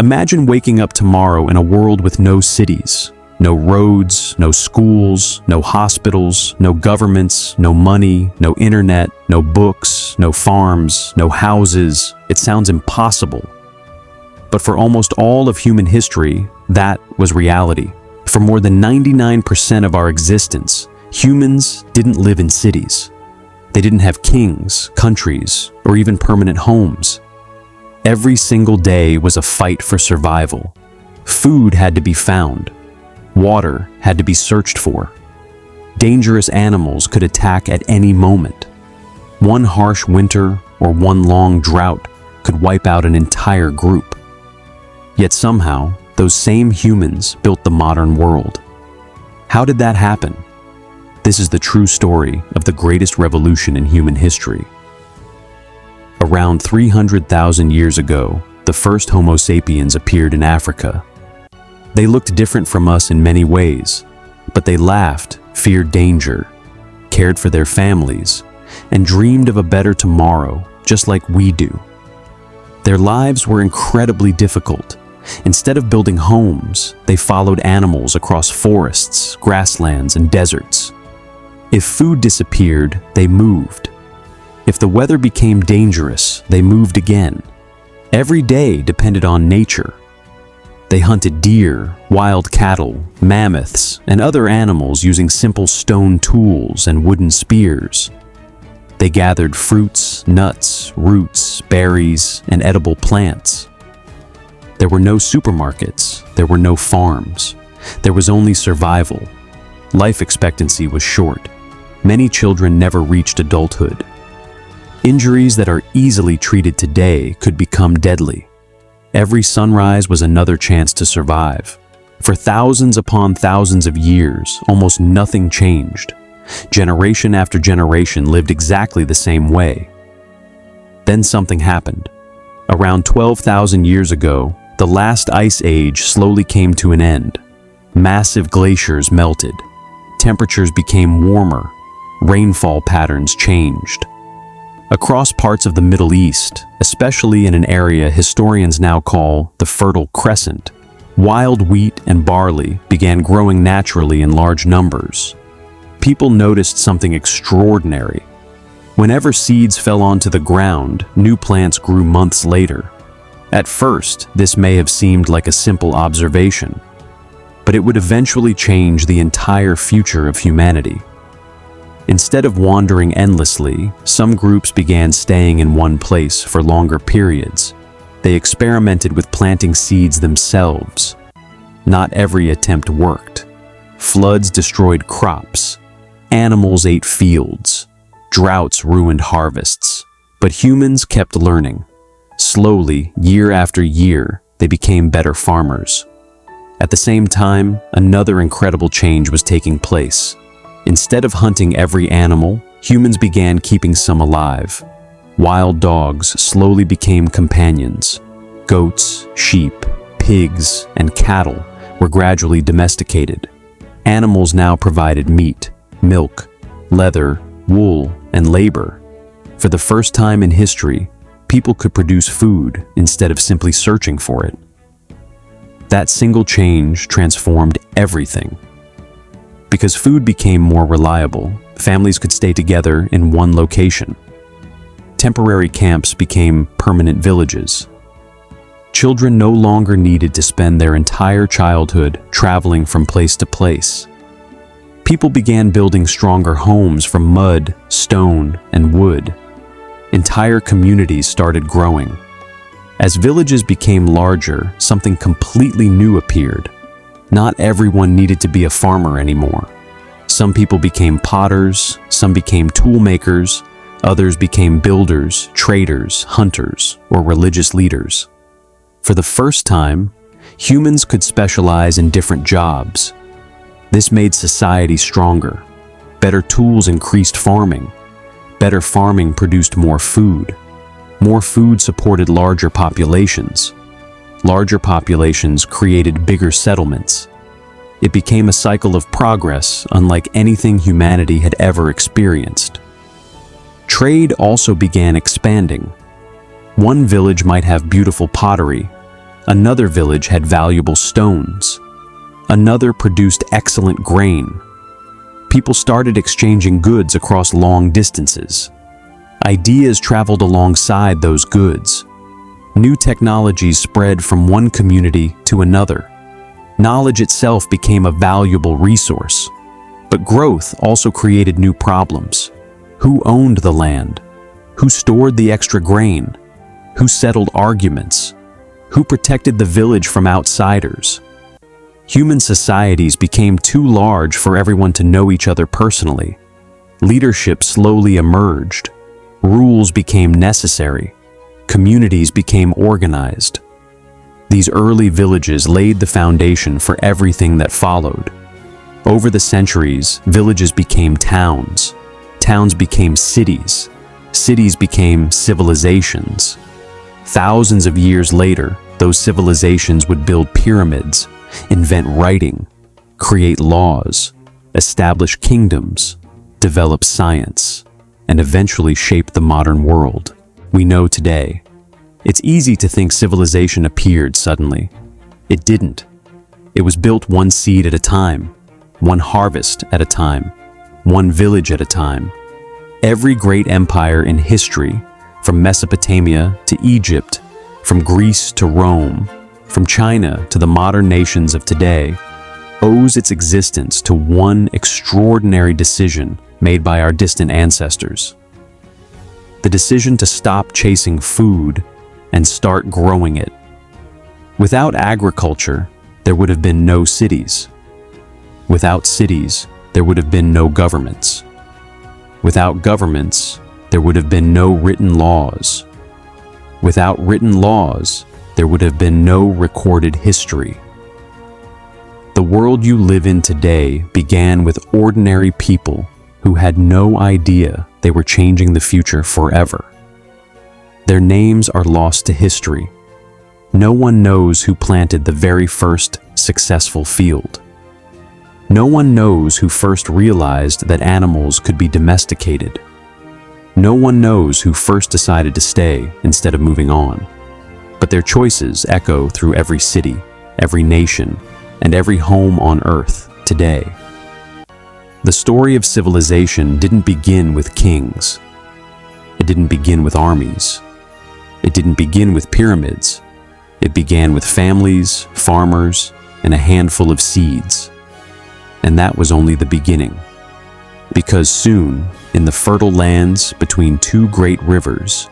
Imagine waking up tomorrow in a world with no cities, no roads, no schools, no hospitals, no governments, no money, no internet, no books, no farms, no houses. It sounds impossible. But for almost all of human history, that was reality. For more than 99% of our existence, humans didn't live in cities. They didn't have kings, countries, or even permanent homes. Every single day was a fight for survival. Food had to be found. Water had to be searched for. Dangerous animals could attack at any moment. One harsh winter or one long drought could wipe out an entire group. Yet somehow, those same humans built the modern world. How did that happen? This is the true story of the greatest revolution in human history. Around 300,000 years ago, the first Homo sapiens appeared in Africa. They looked different from us in many ways, but they laughed, feared danger, cared for their families, and dreamed of a better tomorrow, just like we do. Their lives were incredibly difficult. Instead of building homes, they followed animals across forests, grasslands, and deserts. If food disappeared, they moved. If the weather became dangerous, they moved again. Every day depended on nature. They hunted deer, wild cattle, mammoths, and other animals using simple stone tools and wooden spears. They gathered fruits, nuts, roots, berries, and edible plants. There were no supermarkets, there were no farms. There was only survival. Life expectancy was short. Many children never reached adulthood. Injuries that are easily treated today could become deadly. Every sunrise was another chance to survive. For thousands upon thousands of years, almost nothing changed. Generation after generation lived exactly the same way. Then something happened. Around 12,000 years ago, the last ice age slowly came to an end. Massive glaciers melted. Temperatures became warmer. Rainfall patterns changed. Across parts of the Middle East, especially in an area historians now call the Fertile Crescent, wild wheat and barley began growing naturally in large numbers. People noticed something extraordinary. Whenever seeds fell onto the ground, new plants grew months later. At first, this may have seemed like a simple observation, but it would eventually change the entire future of humanity. Instead of wandering endlessly, some groups began staying in one place for longer periods. They experimented with planting seeds themselves. Not every attempt worked. Floods destroyed crops. Animals ate fields. Droughts ruined harvests. But humans kept learning. Slowly, year after year, they became better farmers. At the same time, another incredible change was taking place. Instead of hunting every animal, humans began keeping some alive. Wild dogs slowly became companions. Goats, sheep, pigs, and cattle were gradually domesticated. Animals now provided meat, milk, leather, wool, and labor. For the first time in history, people could produce food instead of simply searching for it. That single change transformed everything. Because food became more reliable, families could stay together in one location. Temporary camps became permanent villages. Children no longer needed to spend their entire childhood traveling from place to place. People began building stronger homes from mud, stone, and wood. Entire communities started growing. As villages became larger, something completely new appeared. Not everyone needed to be a farmer anymore. Some people became potters, some became tool makers, others became builders, traders, hunters, or religious leaders. For the first time, humans could specialize in different jobs. This made society stronger. Better tools increased farming. Better farming produced more food. More food supported larger populations. Larger populations created bigger settlements. It became a cycle of progress unlike anything humanity had ever experienced. Trade also began expanding. One village might have beautiful pottery, Another village had valuable stones. Another produced excellent grain. People started exchanging goods across long distances. Ideas traveled alongside those goods. New technologies spread from one community to another. Knowledge itself became a valuable resource. But growth also created new problems. Who owned the land? Who stored the extra grain? Who settled arguments? Who protected the village from outsiders? Human societies became too large for everyone to know each other personally. Leadership slowly emerged. Rules became necessary. Communities became organized. These early villages laid the foundation for everything that followed. Over the centuries, villages became towns. Towns became cities. Cities became civilizations. Thousands of years later, those civilizations would build pyramids, invent writing, create laws, establish kingdoms, develop science, and eventually shape the modern world we know today. It's easy to think civilization appeared suddenly. It didn't. It was built one seed at a time, one harvest at a time, one village at a time. Every great empire in history, from Mesopotamia to Egypt, from Greece to Rome, from China to the modern nations of today, owes its existence to one extraordinary decision made by our distant ancestors. The decision to stop chasing food and start growing it. Without agriculture, there would have been no cities. Without cities, there would have been no governments. Without governments, there would have been no written laws. Without written laws, there would have been no recorded history. The world you live in today began with ordinary people who had no idea they were changing the future forever. Their names are lost to history. No one knows who planted the very first successful field. No one knows who first realized that animals could be domesticated. No one knows who first decided to stay instead of moving on. But their choices echo through every city, every nation, and every home on Earth today. The story of civilization didn't begin with kings. It didn't begin with armies. It didn't begin with pyramids. It began with families, farmers, and a handful of seeds. And that was only the beginning. Because soon, in the fertile lands between two great rivers,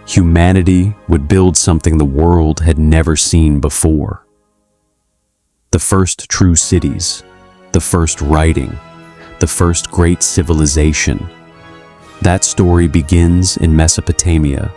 humanity would build something the world had never seen before. The first true cities, the first writing, the first great civilization. That story begins in Mesopotamia,